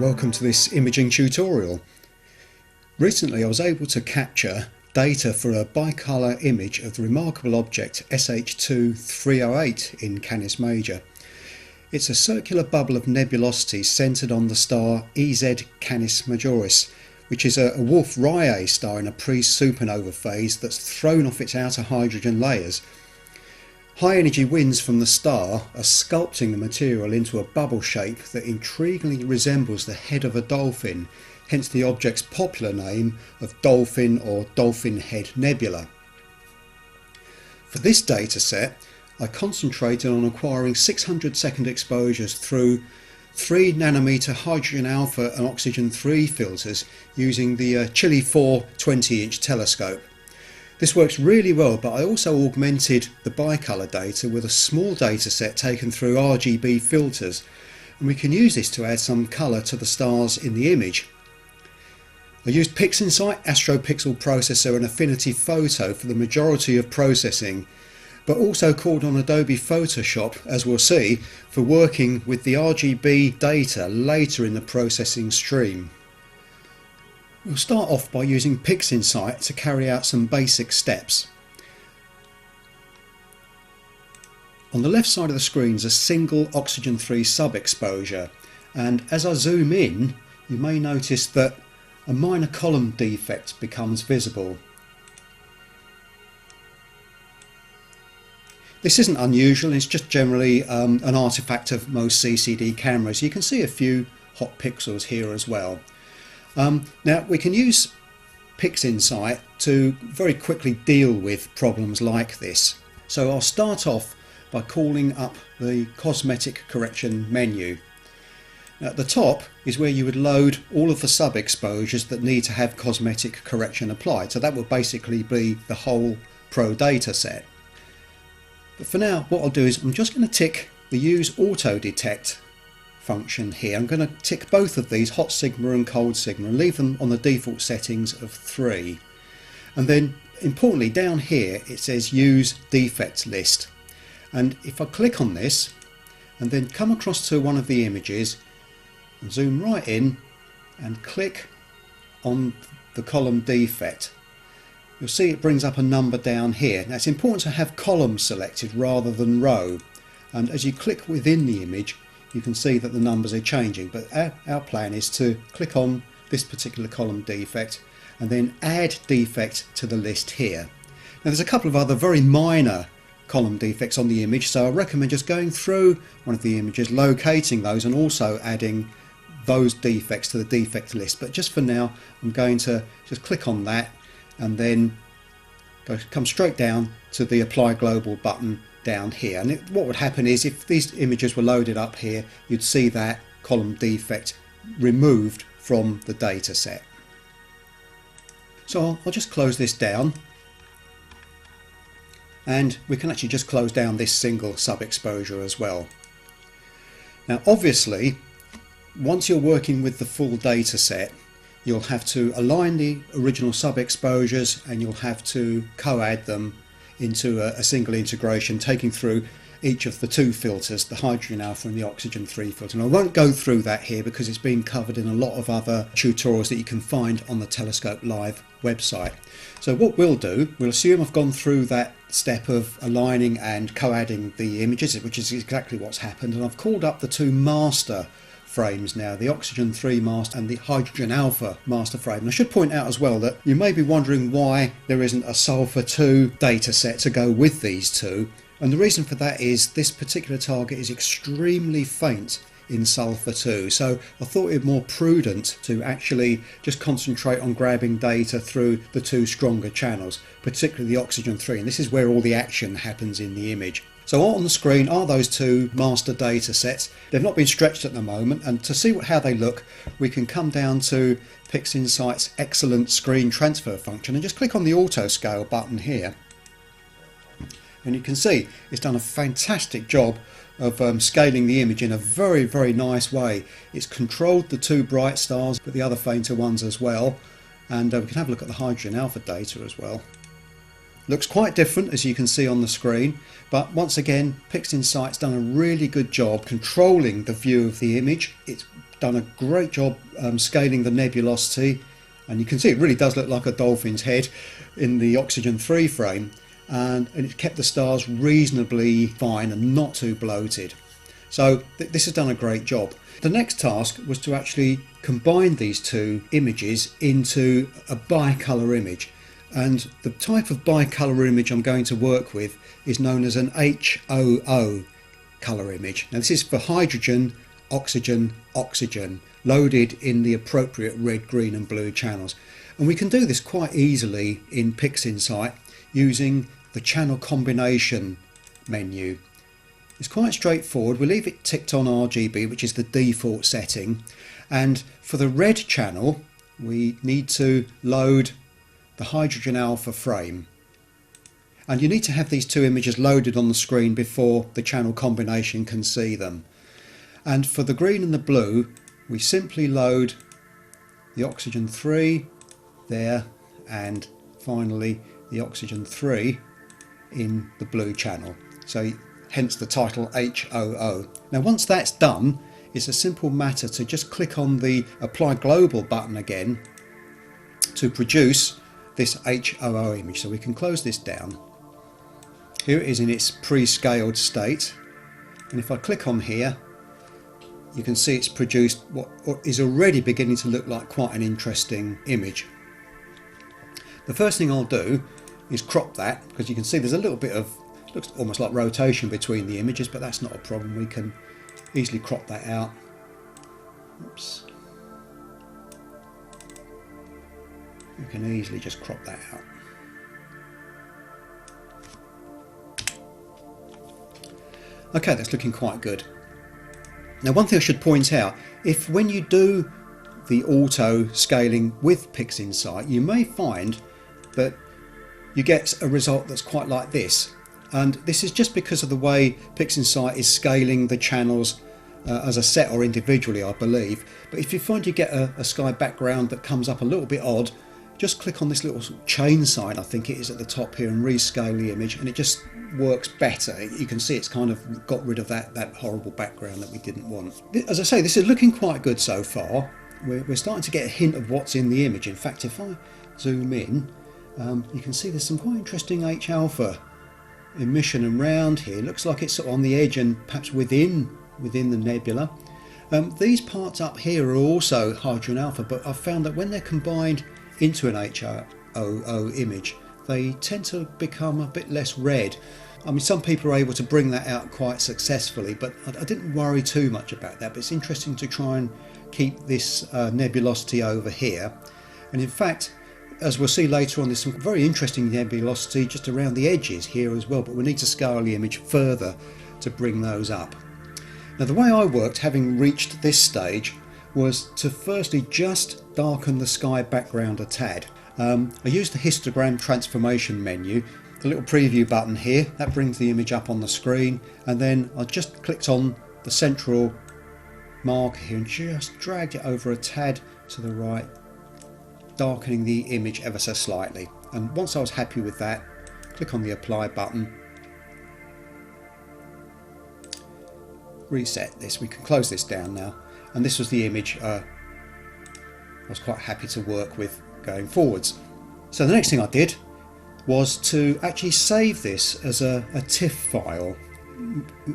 welcome to this imaging tutorial. Recently I was able to capture data for a bicolour image of the remarkable object SH2 308 in Canis Major. It's a circular bubble of nebulosity centred on the star EZ Canis Majoris, which is a Wolf-Rayet star in a pre-supernova phase that's thrown off its outer hydrogen layers. High energy winds from the star are sculpting the material into a bubble shape that intriguingly resembles the head of a dolphin, hence the object's popular name of Dolphin or Dolphin Head nebula. For this data set, I concentrated on acquiring 600 second exposures through 3 nanometer hydrogen alpha and oxygen 3 filters using the Chile 4 20-inch telescope. This works really well, but I also augmented the bicolour data with a small data set taken through RGB filters, and we can use this to add some colour to the stars in the image. I used PixInsight, AstroPixel processor and Affinity Photo for the majority of processing, but also called on Adobe Photoshop, as we'll see, for working with the RGB data later in the processing stream. We'll start off by using PixInsight to carry out some basic steps. On the left side of the screen is a single oxygen 3 sub-exposure, and as I zoom in you may notice that a minor column defect becomes visible. This isn't unusual, it's just generally an artifact of most CCD cameras. You can see a few hot pixels here as well. Now we can use PixInsight to very quickly deal with problems like this. So I'll start off by calling up the Cosmetic correction menu. Now, at the top is where you would load all of the sub-exposures that need to have cosmetic correction applied. So that would basically be the whole Pro data set. But for now what I'll do is I'm just going to tick the Use Auto Detect function here. I'm going to tick both of these, hot sigma and cold sigma, and leave them on the default settings of 3. And then importantly down here it says Use Defects List, and if I click on this and then come across to one of the images and zoom right in and click on the column defect, you'll see it brings up a number down here. Now it's important to have column selected rather than row, and as you click within the image you can see that the numbers are changing, but our plan is to click on this particular column defect and then add defect to the list here. Now there's a couple of other very minor column defects on the image, so I recommend just going through one of the images, locating those and also adding those defects to the defect list. But just for now I'm going to just click on that and then come straight down to the Apply Global button down here, and what would happen is if these images were loaded up here you'd see that column defect removed from the data set. So I'll just close this down, and we can actually just close down this single sub-exposure as well. Now obviously once you're working with the full data set you'll have to align the original sub-exposures and you'll have to co-add them into a single integration, taking through each of the 2 filters, the hydrogen alpha and the oxygen 3 filter. And I won't go through that here because it's been covered in a lot of other tutorials that you can find on the Telescope Live website. So what we'll do, we'll assume I've gone through that step of aligning and co-adding the images, which is exactly what's happened, and I've called up the 2 master frames now, the oxygen 3 master and the hydrogen alpha master frame. And I should point out as well that you may be wondering why there isn't a sulfur 2 data set to go with these 2, and the reason for that is this particular target is extremely faint in sulfur 2, so I thought it more prudent to actually just concentrate on grabbing data through the 2 stronger channels, particularly the oxygen 3, and this is where all the action happens in the image. So on the screen are those 2 master data sets. They've not been stretched at the moment, and to see how they look we can come down to PixInsight's excellent screen transfer function and just click on the auto scale button here, and you can see it's done a fantastic job of scaling the image in a very nice way. It's controlled the 2 bright stars but the other fainter ones as well, and we can have a look at the hydrogen alpha data as well. Looks quite different as you can see on the screen, but once again PixInsight's done a really good job controlling the view of the image. It's done a great job scaling the nebulosity, and you can see it really does look like a dolphin's head in the oxygen 3 frame, and it kept the stars reasonably fine and not too bloated. So this has done a great job. The next task was to actually combine these two images into a bicolour image, and the type of bicolour image I'm going to work with is known as an HOO colour image. Now this is for hydrogen, oxygen, oxygen, loaded in the appropriate red, green and blue channels. And we can do this quite easily in PixInsight using the channel combination menu. It's quite straightforward. We leave it ticked on RGB, which is the default setting, and for the red channel we need to load the hydrogen alpha frame, and you need to have these two images loaded on the screen before the channel combination can see them. And for the green and the blue we simply load the oxygen 3 there, and finally the oxygen 3 in the blue channel, so hence the title HOO. Now once that's done, it's a simple matter to just click on the Apply Global button again to produce this HOO image. So we can close this down. Here it is in its pre-scaled state, and if I click on here you can see it's produced what is already beginning to look like quite an interesting image. The first thing I'll do is crop that, because you can see there's a little bit of, looks almost like rotation between the images, but that's not a problem. We can easily crop that out. Oops. We can easily just crop that out. Okay, that's looking quite good. Now one thing I should point out, if when you do the auto scaling with PixInsight, you may find that you get a result that's quite like this. And this is just because of the way PixInsight is scaling the channels as a set or individually, I believe. But if you find you get a sky background that comes up a little bit odd, just click on this little chain sign, I think it is at the top here, and rescale the image, and it just works better. You can see it's kind of got rid of that horrible background that we didn't want. As I say, this is looking quite good so far. We're starting to get a hint of what's in the image. In fact, if I zoom in, you can see there's some quite interesting H-alpha emission around here. Looks like it's sort of on the edge and perhaps within the nebula. These parts up here are also hydrogen alpha, but I've found that when they're combined into an HOO image, they tend to become a bit less red. I mean, some people are able to bring that out quite successfully, but I didn't worry too much about that. But it's interesting to try and keep this nebulosity over here. And in fact, as we'll see later on, there's some very interesting nebulosity just around the edges here as well, but we need to scale the image further to bring those up. Now the way I worked, having reached this stage, was to firstly just darken the sky background a tad. I used the histogram transformation menu, the little preview button here, that brings the image up on the screen, and then I just clicked on the central marker here and just dragged it over a tad to the right, darkening the image ever so slightly. And once I was happy with that, click on the apply button, reset this. We can close this down now, and this was the image I was quite happy to work with going forwards. So the next thing I did was to actually save this as a TIFF file.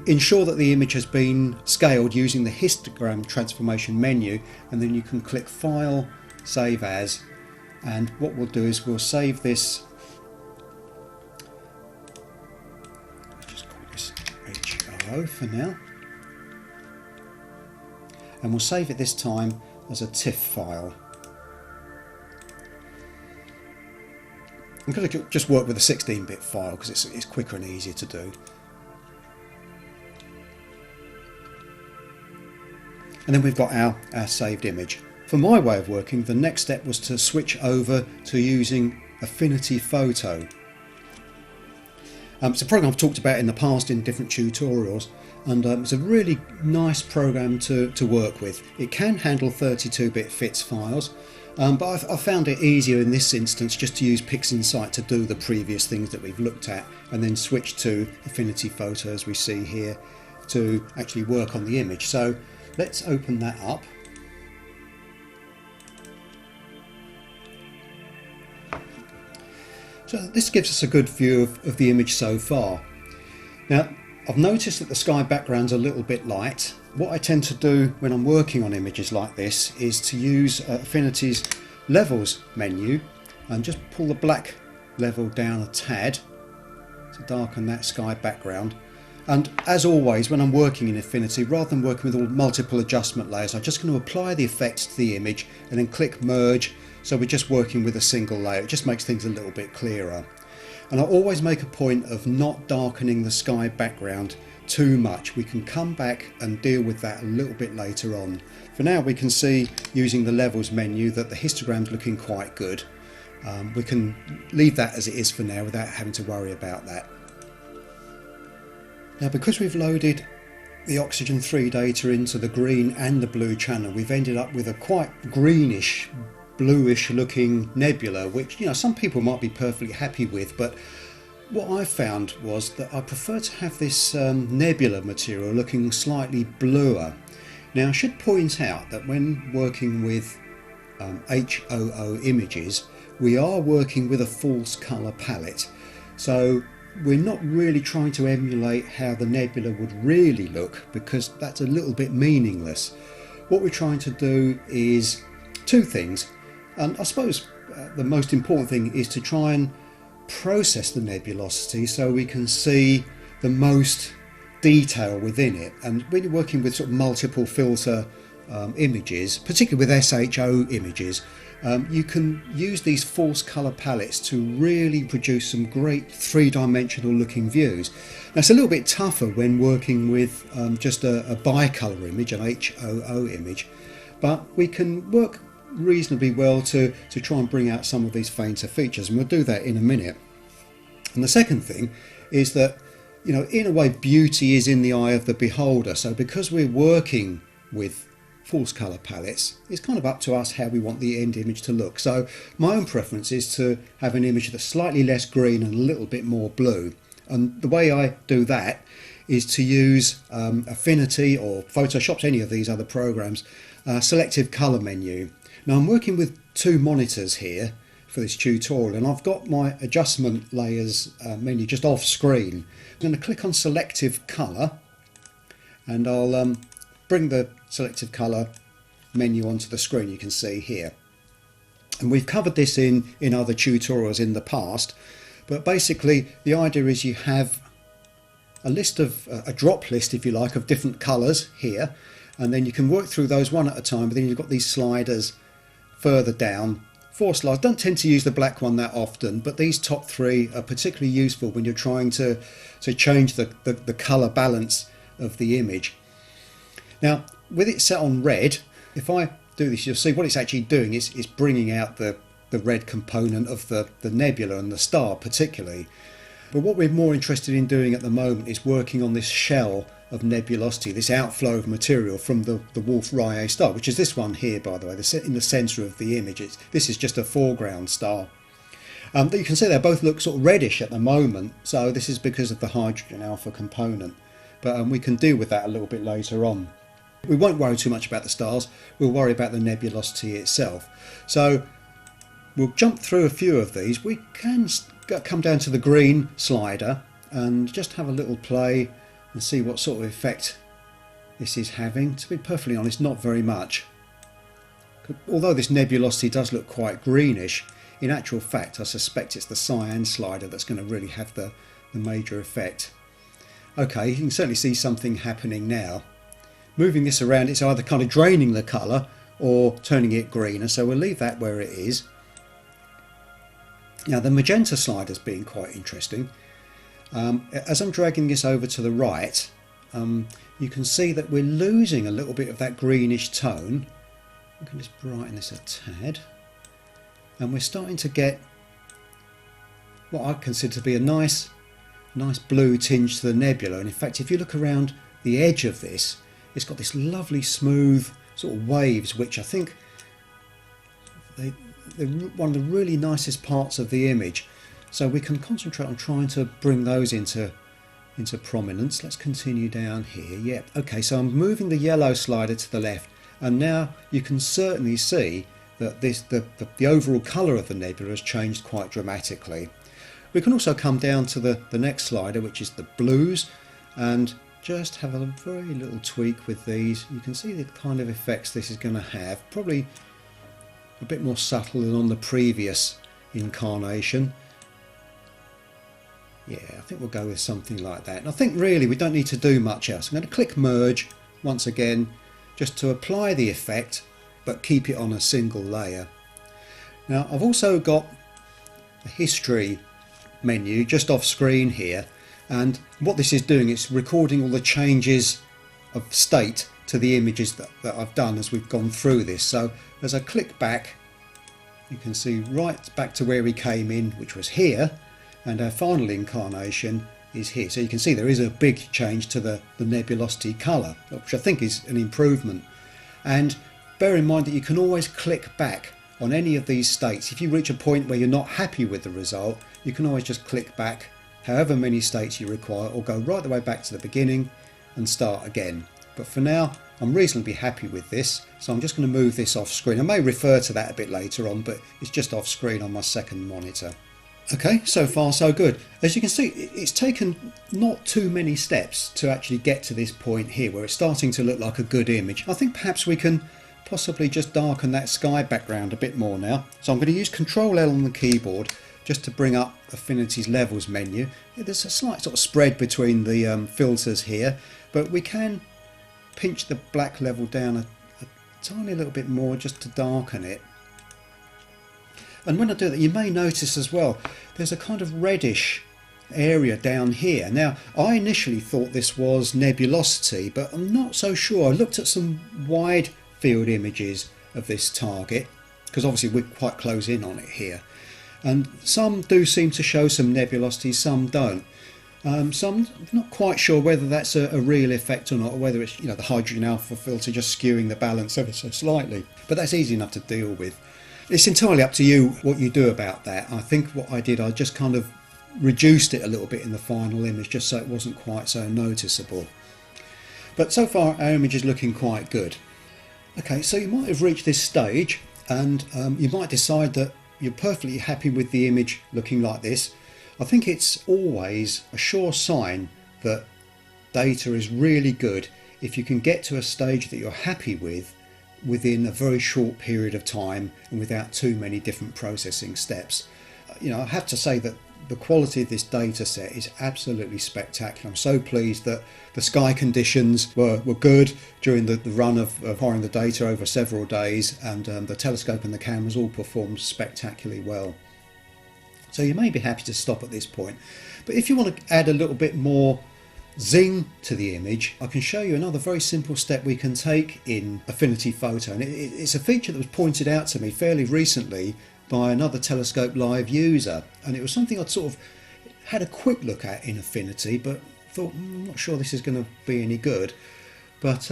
Ensure that the image has been scaled using the histogram transformation menu, and then you can click File, Save As, and what we'll do is we'll save this, let's just call this HOO for now, and we'll save it this time as a TIFF file. I'm going to just work with a 16-bit file because it's quicker and easier to do. And then we've got our saved image. For my way of working, the next step was to switch over to using Affinity Photo. It's a program I've talked about in the past in different tutorials, and it's a really nice program to work with. It can handle 32-bit FITS files, but I found it easier in this instance just to use PixInsight to do the previous things that we've looked at, and then switch to Affinity Photo, as we see here, to actually work on the image. So let's open that up. So this gives us a good view of the image so far. Now, I've noticed that the sky background's a little bit light. What I tend to do when I'm working on images like this is to use Affinity's Levels menu and just pull the black level down a tad to darken that sky background. And as always, when I'm working in Affinity, rather than working with all multiple adjustment layers, I'm just going to apply the effects to the image and then click merge, so we're just working with a single layer. It just makes things a little bit clearer. And I always make a point of not darkening the sky background too much. We can come back and deal with that a little bit later on. For now, we can see using the levels menu that the histogram's looking quite good. We can leave that as it is for now without having to worry about that. Now, because we've loaded the Oxygen 3 data into the green and the blue channel, we've ended up with a quite greenish, bluish looking nebula, which, you know, some people might be perfectly happy with, but what I found was that I prefer to have this nebula material looking slightly bluer. Now, I should point out that when working with HOO images, we are working with a false colour palette, so we're not really trying to emulate how the nebula would really look, because that's a little bit meaningless. What we're trying to do is two things, and I suppose the most important thing is to try and process the nebulosity so we can see the most detail within it. And when you're working with sort of multiple filter images, particularly with SHO images, you can use these false colour palettes to really produce some great three-dimensional looking views. Now, it's a little bit tougher when working with just a bicolour image, an HOO image, but we can work reasonably well to try and bring out some of these fainter features, and we'll do that in a minute. And the second thing is that, you know, in a way, beauty is in the eye of the beholder. So because we're working with false colour palettes, it's kind of up to us how we want the end image to look. So my own preference is to have an image that's slightly less green and a little bit more blue, and the way I do that is to use Affinity or Photoshop, any of these other programs, selective colour menu. Now, I'm working with two monitors here for this tutorial, and I've got my adjustment layers menu just off screen. I'm going to click on selective colour, and I'll bring the selective colour menu onto the screen. You can see here, and we've covered this in other tutorials in the past, but basically the idea is you have a list of a drop list, if you like, of different colours here, and then you can work through those one at a time. But then you've got these sliders further down, 4 slides. Don't tend to use the black one that often, but these top 3 are particularly useful when you're trying to change the colour balance of the image. Now, with it set on red, if I do this, you'll see what it's actually doing is bringing out the red component of the nebula and the star particularly. But what we're more interested in doing at the moment is working on this shell of nebulosity, this outflow of material from the Wolf-Rayet star, which is this one here, by the way, in the centre of the image. This is just a foreground star. But you can see they both look sort of reddish at the moment, so this is because of the hydrogen alpha component. But we can deal with that a little bit later on. We won't worry too much about the stars, we'll worry about the nebulosity itself. So we'll jump through a few of these. We can come down to the green slider and just have a little play and see what sort of effect this is having. To be perfectly honest, not very much. Although this nebulosity does look quite greenish, in actual fact I suspect it's the cyan slider that's going to really have the major effect. Okay, you can certainly see something happening now. Moving this around, it's either kind of draining the colour or turning it greener, so we'll leave that where it is. Now, the magenta slider's been quite interesting. As I'm dragging this over to the right, you can see that we're losing a little bit of that greenish tone. I can just brighten this a tad, and we're starting to get what I consider to be a nice blue tinge to the nebula. And in fact, if you look around the edge of this, it's got this lovely smooth sort of waves, which I think they're one of the really nicest parts of the image. So we can concentrate on trying to bring those into prominence. Let's continue down here. Yep. Okay, so I'm moving the yellow slider to the left, and now you can certainly see that the overall colour of the nebula has changed quite dramatically. We can also come down to the next slider, which is the blues, and just have a very little tweak with these. You can see the kind of effects this is going to have, probably a bit more subtle than on the previous incarnation. Yeah, I think we'll go with something like that. And I think really we don't need to do much else. I'm going to click merge once again just to apply the effect, but keep it on a single layer. Now I've also got a history menu just off screen here, and what this is doing is recording all the changes of state to the images that I've done as we've gone through this. So as I click back, you can see right back to where we came in, which was here, and our final incarnation is here. So you can see there is a big change to the nebulosity colour, which I think is an improvement. And bear in mind that you can always click back on any of these states. If you reach a point where you're not happy with the result, you can always just click back however many states you require, or go right the way back to the beginning and start again. But for now I'm reasonably happy with this, so I'm just going to move this off screen. I may refer to that a bit later on, but it's just off screen on my second monitor. Okay, so far so good. As you can see, it's taken not too many steps to actually get to this point here where it's starting to look like a good image. I think perhaps we can possibly just darken that sky background a bit more now. So I'm going to use Control L on the keyboard just to bring up Affinity's levels menu. There's a slight sort of spread between the filters here, but we can pinch the black level down a tiny little bit more just to darken it. And when I do that, you may notice as well there's a kind of reddish area down here. Now I initially thought this was nebulosity, but I'm not so sure. I looked at some wide field images of this target, because obviously we're quite close in on it here, and some do seem to show some nebulosity, some don't. So I'm not quite sure whether that's a real effect or not, or whether it's, you know, the hydrogen alpha filter just skewing the balance ever so slightly. But that's easy enough to deal with. It's entirely up to you what you do about that. I think what I did, I just kind of reduced it a little bit in the final image just so it wasn't quite so noticeable. But so far our image is looking quite good. Okay, so you might have reached this stage and you might decide that you're perfectly happy with the image looking like this. I think it's always a sure sign that data is really good if you can get to a stage that you're happy with within a very short period of time and without too many different processing steps. You know, I have to say that the quality of this data set is absolutely spectacular. I'm so pleased that the sky conditions were good during the run of pouring the data over several days, and the telescope and the cameras all performed spectacularly well. So you may be happy to stop at this point, but if you want to add a little bit more zing to the image, I can show you another very simple step we can take in Affinity Photo, and it's a feature that was pointed out to me fairly recently by another Telescope Live user, and it was something I'd sort of had a quick look at in Affinity, but thought, I'm not sure this is going to be any good. But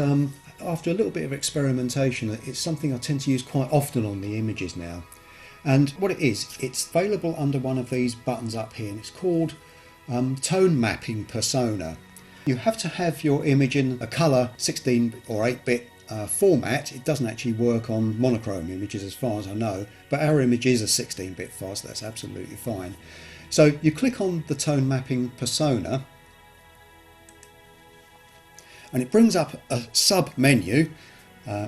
after a little bit of experimentation, it's something I tend to use quite often on the images now. And what it is, it's available under one of these buttons up here, and it's called Tone Mapping Persona. You have to have your image in a colour 16 or 8-bit format. It doesn't actually work on monochrome images as far as I know, but our image is a 16-bit file, so that's absolutely fine. So you click on the Tone Mapping Persona and it brings up a sub menu.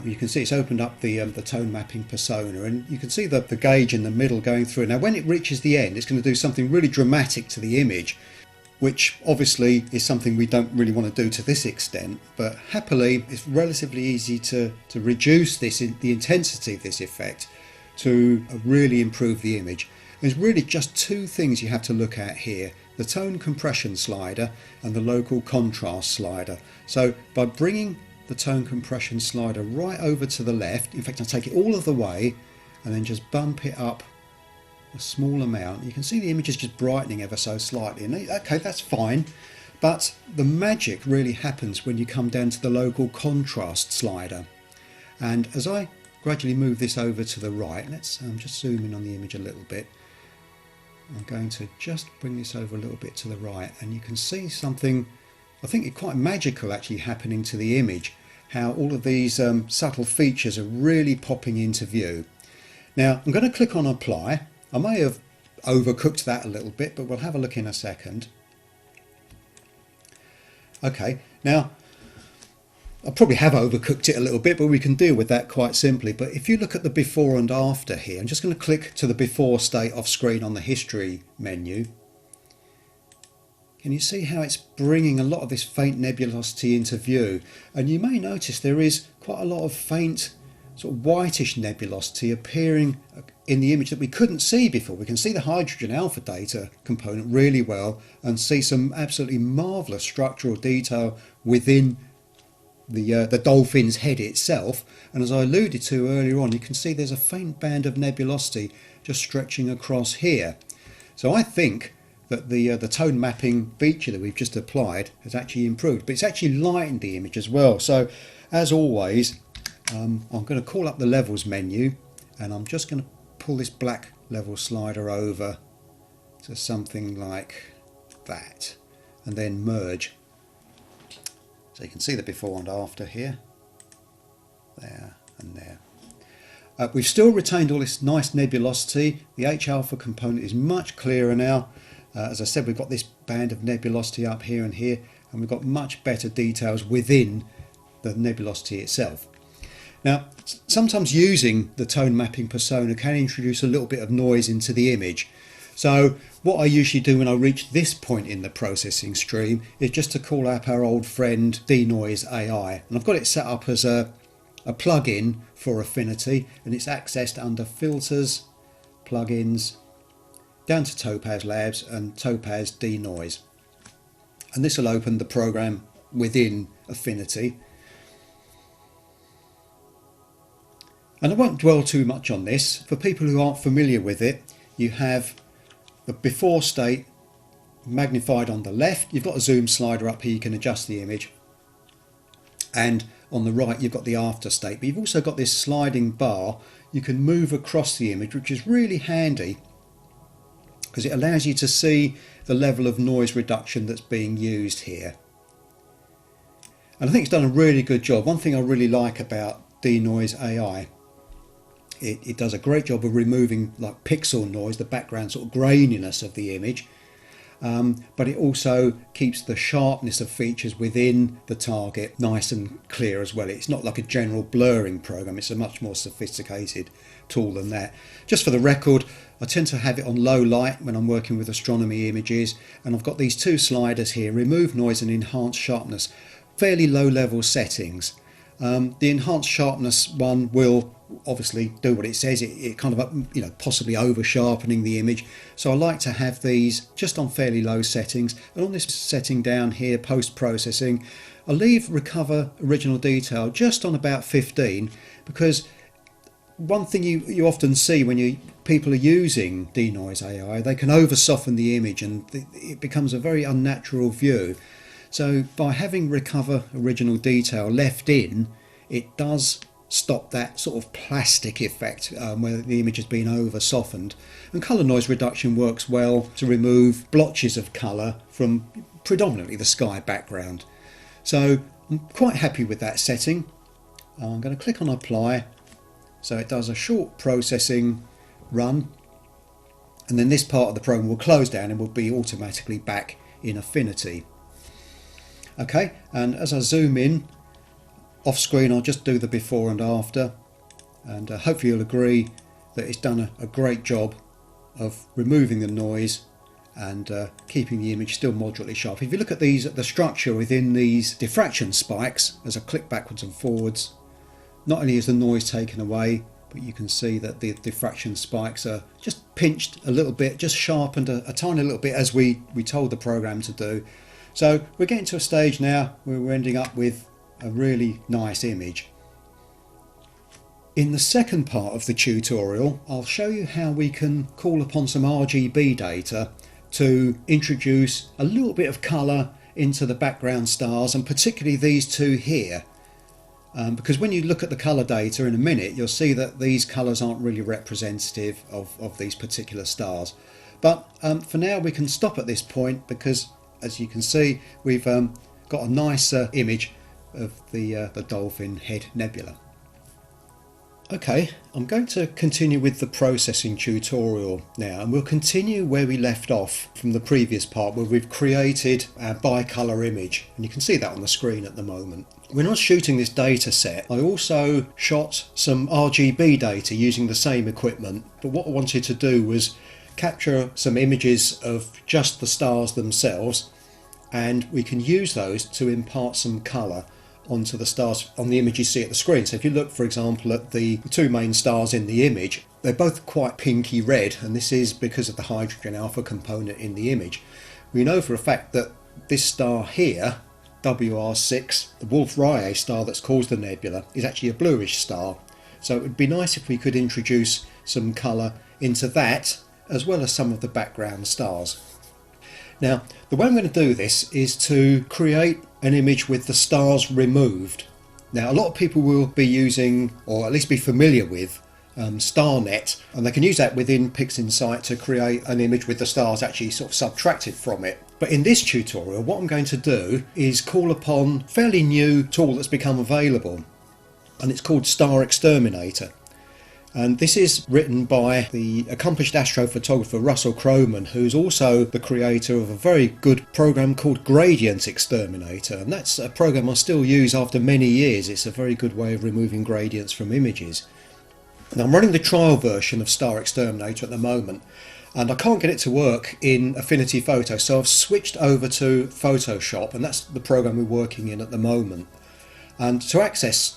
You can see it's opened up the Tone Mapping Persona, and you can see the gauge in the middle going through. Now when it reaches the end, it's going to do something really dramatic to the image, which obviously is something we don't really want to do to this extent, but happily it's relatively easy to reduce the intensity of this effect to really improve the image. There's really just two things you have to look at here: the tone compression slider and the local contrast slider. So by bringing the tone compression slider right over to the left, in fact I'll take it all of the way and then just bump it up a small amount, you can see the image is just brightening ever so slightly, and okay, that's fine. But the magic really happens when you come down to the local contrast slider, and as I gradually move this over to the right, let's just zoom in on the image a little bit. I'm going to just bring this over a little bit to the right, and you can see something I think quite magical actually happening to the image, how all of these subtle features are really popping into view. Now I'm going to click on Apply. I may have overcooked that a little bit, but we'll have a look in a second. Okay, now I probably have overcooked it a little bit, but we can deal with that quite simply. But if you look at the before and after here, I'm just going to click to the before state off screen on the history menu. Can you see how it's bringing a lot of this faint nebulosity into view? And you may notice there is quite a lot of faint sort of whitish nebulosity appearing in the image that we couldn't see before. We can see the hydrogen alpha data component really well and see some absolutely marvellous structural detail within the dolphin's head itself. And as I alluded to earlier on, you can see there's a faint band of nebulosity just stretching across here. So I think that the tone mapping feature that we've just applied has actually improved, but it's actually lightened the image as well. So as always, I'm going to call up the levels menu, and I'm just going to pull this black level slider over to something like that, and then merge. So you can see the before and after here, there and there. We've still retained all this nice nebulosity. The H alpha component is much clearer now. As I said, we've got this band of nebulosity up here and here, and we've got much better details within the nebulosity itself. Now, sometimes using the tone mapping persona can introduce a little bit of noise into the image. So what I usually do when I reach this point in the processing stream is just to call up our old friend Denoise AI. And I've got it set up as a plugin for Affinity, and it's accessed under Filters, Plugins, down to Topaz Labs and Topaz Denoise. And this will open the program within Affinity. And I won't dwell too much on this. For people who aren't familiar with it, you have the before state magnified on the left. You've got a zoom slider up here, you can adjust the image. And on the right you've got the after state, but you've also got this sliding bar. You can move across the image, which is really handy because it allows you to see the level of noise reduction that's being used here. And I think it's done a really good job. One thing I really like about Denoise AI, it does a great job of removing like pixel noise, the background sort of graininess of the image, but it also keeps the sharpness of features within the target nice and clear as well. It's not like a general blurring program, it's a much more sophisticated tool than that. Just for the record, I tend to have it on low light when I'm working with astronomy images, and I've got these two sliders here, remove noise and enhance sharpness, fairly low level settings. The enhanced sharpness one will obviously do what it says, it kind of possibly over sharpening the image, so I like to have these just on fairly low settings. And on this setting down here, post processing, I'll leave recover original detail just on about 15, because one thing you often see when people are using Denoise AI, they can over soften the image and it becomes a very unnatural view. So by having recover original detail left in, it does stop that sort of plastic effect where the image has been over softened. And colour noise reduction works well to remove blotches of colour from predominantly the sky background. So I'm quite happy with that setting. I'm going to click on apply, so it does a short processing run, and then this part of the program will close down and will be automatically back in Affinity. Okay, and as I zoom in off screen, I'll just do the before and after, and hopefully you'll agree that it's done a great job of removing the noise and keeping the image still moderately sharp. If you look at the structure within these diffraction spikes, as I click backwards and forwards, not only is the noise taken away, but you can see that the diffraction spikes are just pinched a little bit, just sharpened a tiny little bit, as we told the program to do. So we're getting to a stage now where we're ending up with a really nice image. In the second part of the tutorial, I'll show you how we can call upon some RGB data to introduce a little bit of colour into the background stars, and particularly these two here. Because when you look at the colour data in a minute, you'll see that these colours aren't really representative of these particular stars. But for now we can stop at this point, because as you can see, we've got a nice image of the Dolphin Head nebula. Okay, I'm going to continue with the processing tutorial now, and we'll continue where we left off from the previous part where we've created our bicolour image, and you can see that on the screen at the moment. When I was shooting this data set, I also shot some RGB data using the same equipment, but what I wanted to do was capture some images of just the stars themselves, and we can use those to impart some colour onto the stars on the image you see at the screen. So if you look, for example, at the two main stars in the image, they're both quite pinky red, and this is because of the hydrogen alpha component in the image. We know for a fact that this star here, WR6, the Wolf-Rayet star that's caused the nebula, is actually a bluish star. So it would be nice if we could introduce some colour into that, as well as some of the background stars. Now, the way I'm going to do this is to create an image with the stars removed. Now, a lot of people will be using, or at least be familiar with, StarNet, and they can use that within PixInsight to create an image with the stars actually sort of subtracted from it. But in this tutorial, what I'm going to do is call upon a fairly new tool that's become available, and it's called Star Exterminator. And this is written by the accomplished astrophotographer Russell Croman, who's also the creator of a very good program called Gradient Exterminator, and that's a program I still use after many years. It's a very good way of removing gradients from images. Now, I'm running the trial version of Star Exterminator at the moment, and I can't get it to work in Affinity Photo, so I've switched over to Photoshop, and that's the program we're working in at the moment. And to access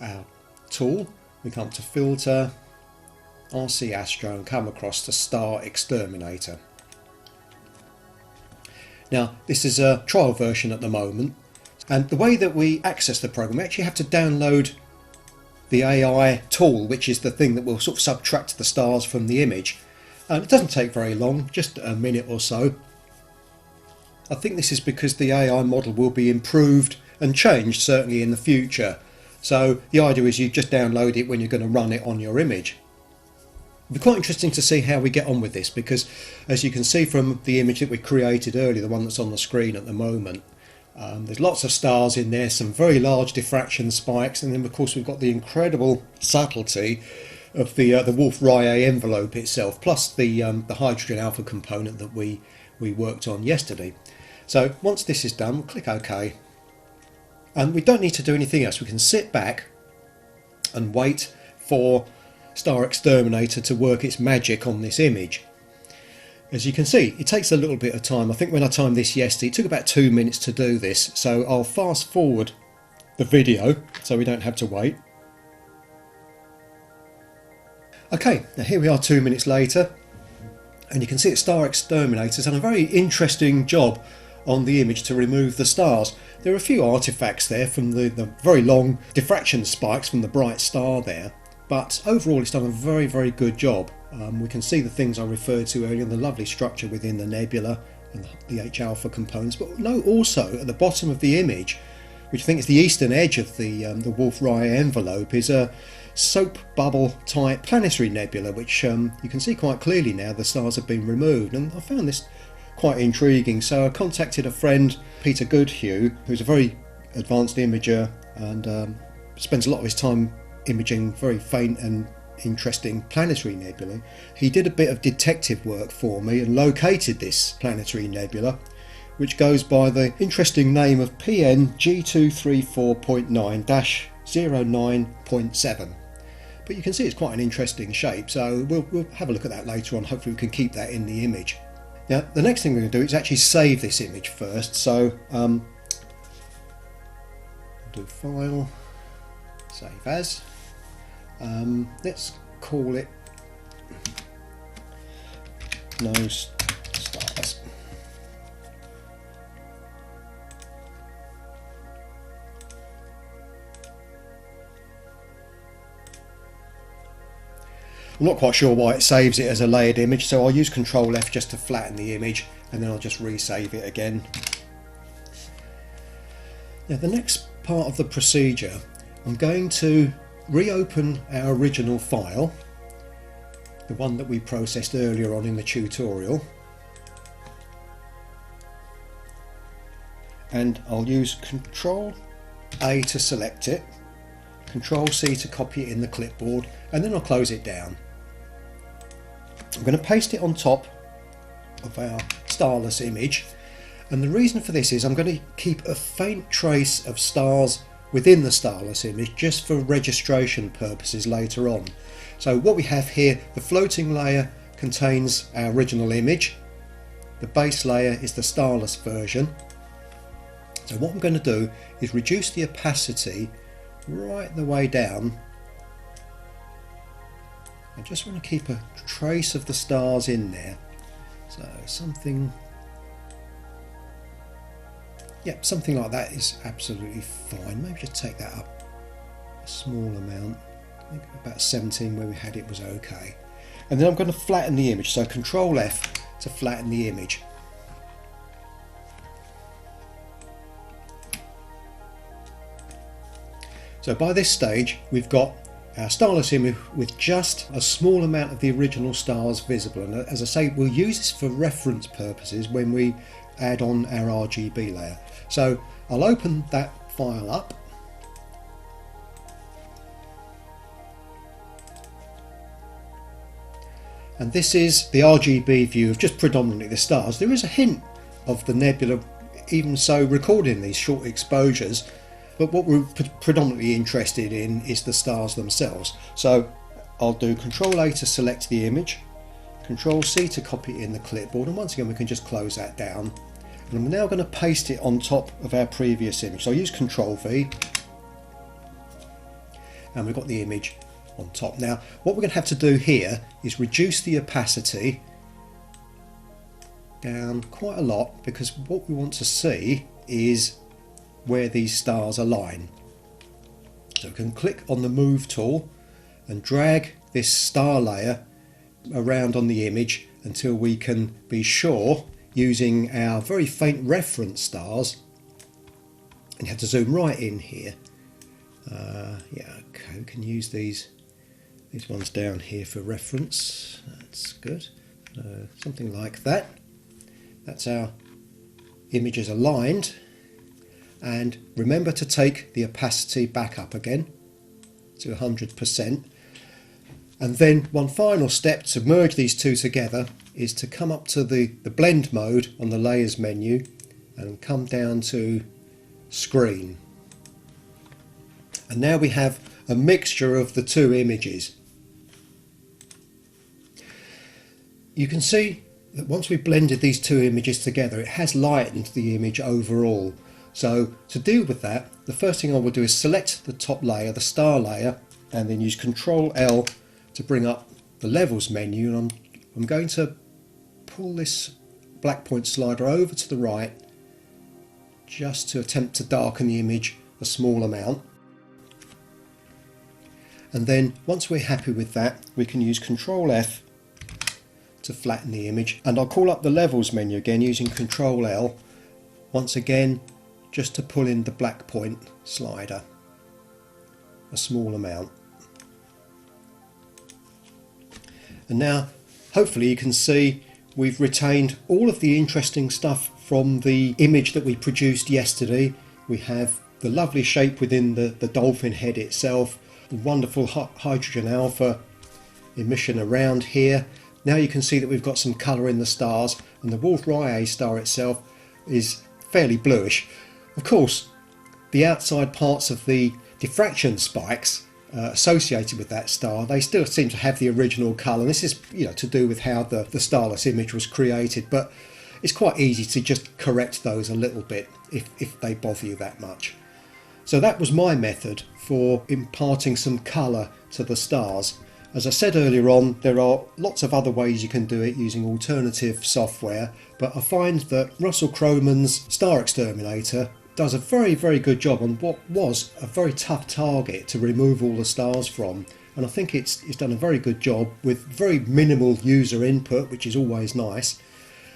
our tool, we come to Filter, RC Astro, and come across to Star Exterminator. Now, this is a trial version at the moment, and the way that we access the program, we actually have to download the AI tool, which is the thing that will sort of subtract the stars from the image. And it doesn't take very long, just a minute or so. I think this is because the AI model will be improved and changed certainly in the future. So the idea is you just download it when you're going to run it on your image. It'll be quite interesting to see how we get on with this, because as you can see from the image that we created earlier, the one that's on the screen at the moment, there's lots of stars in there, some very large diffraction spikes, and then of course we've got the incredible subtlety of the Wolf-Rayet envelope itself, plus the hydrogen alpha component that we worked on yesterday. So once this is done, we'll click OK. And we don't need to do anything else. We can sit back and wait for Star Exterminator to work its magic on this image. As you can see, it takes a little bit of time. I think when I timed this yesterday, it took about 2 minutes to do this. So I'll fast forward the video so we don't have to wait. Okay, now here we are 2 minutes later, and you can see that Star Exterminator's done a very interesting job on the image to remove the stars. There are a few artifacts there from the very long diffraction spikes from the bright star there, but overall it's done a very, very good job. We can see the things I referred to earlier, the lovely structure within the nebula and the H-alpha components, but note also at the bottom of the image, which I think is the eastern edge of the Wolf-Rayet envelope, is a soap bubble type planetary nebula, which you can see quite clearly now the stars have been removed, and I found this quite intriguing. So I contacted a friend, Peter Goodhue, who's a very advanced imager and spends a lot of his time imaging very faint and interesting planetary nebulae. He did a bit of detective work for me and located this planetary nebula, which goes by the interesting name of PN G234.9-09.7. But you can see it's quite an interesting shape, so we'll have a look at that later on. Hopefully we can keep that in the image. Now, the next thing we're going to do is actually save this image first. So I'll do File, Save As. Let's call it No Stars. I'm not quite sure why it saves it as a layered image, so I'll use Control F just to flatten the image, and then I'll just resave it again. Now, the next part of the procedure, I'm going to reopen our original file, the one that we processed earlier on in the tutorial, and I'll use Control A to select it, Control C to copy it in the clipboard, and then I'll close it down. I'm going to paste it on top of our starless image, and the reason for this is I'm going to keep a faint trace of stars within the starless image just for registration purposes later on. So what we have here, the floating layer contains our original image, the base layer is the starless version. So what I'm going to do is reduce the opacity right the way down. I just want to keep a trace of the stars in there. So something like that is absolutely fine. Maybe just take that up a small amount. I think about 17 where we had it was okay. And then I'm going to flatten the image. So Control F to flatten the image. So by this stage we've got our starless image with just a small amount of the original stars visible, and as I say, we'll use this for reference purposes when we add on our RGB layer. So I'll open that file up, and this is the RGB view of just predominantly the stars. There is a hint of the nebula, even so, recording these short exposures, but what we're predominantly interested in is the stars themselves. So I'll do Control A to select the image, Control C to copy it in the clipboard, and once again we can just close that down. And I'm now going to paste it on top of our previous image. So I'll use Control V, and we've got the image on top. Now what we're going to have to do here is reduce the opacity down quite a lot, because what we want to see is where these stars align. So we can click on the Move tool and drag this star layer around on the image until we can be sure, using our very faint reference stars, and you have to zoom right in here. Yeah, okay, we can use these ones down here for reference. That's good. Something like that. That's our images aligned. And remember to take the opacity back up again to 100%. And then one final step to merge these two together is to come up to the blend mode on the layers menu and come down to screen. And now we have a mixture of the two images. You can see that once we've blended these two images together, it has lightened the image overall. So to deal with that, the first thing I will do is select the top layer, the star layer, and then use Control L to bring up the levels menu, and I'm going to pull this black point slider over to the right just to attempt to darken the image a small amount. And then once we're happy with that, we can use Control F to flatten the image, and I'll call up the levels menu again using Control L once again just to pull in the black point slider a small amount. And now hopefully you can see we've retained all of the interesting stuff from the image that we produced yesterday. We have the lovely shape within the Dolphin Head itself, the wonderful hydrogen alpha emission around here. Now you can see that we've got some colour in the stars, and the Wolf Rayet star itself is fairly bluish. Of course, the outside parts of the diffraction spikes associated with that star, they still seem to have the original colour. This is, to do with how the starless image was created, but it's quite easy to just correct those a little bit if they bother you that much. So that was my method for imparting some colour to the stars. As I said earlier on, there are lots of other ways you can do it using alternative software, but I find that Russell Croman's Star Exterminator does a very, very good job on what was a very tough target to remove all the stars from, and I think it's done a very good job with very minimal user input, which is always nice.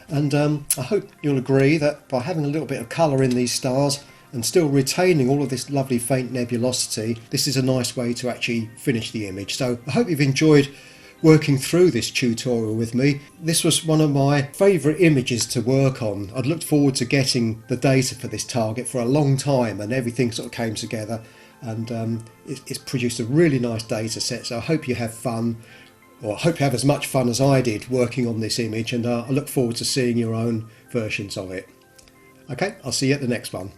And I hope you'll agree that by having a little bit of colour in these stars and still retaining all of this lovely faint nebulosity, this is a nice way to actually finish the image. So I hope you've enjoyed working through this tutorial with me. This was one of my favourite images to work on. I'd looked forward to getting the data for this target for a long time, and everything sort of came together. and it's produced a really nice data set. So I hope you have fun, or I hope you have as much fun as I did working on this image, and I look forward to seeing your own versions of it. Okay, I'll see you at the next one.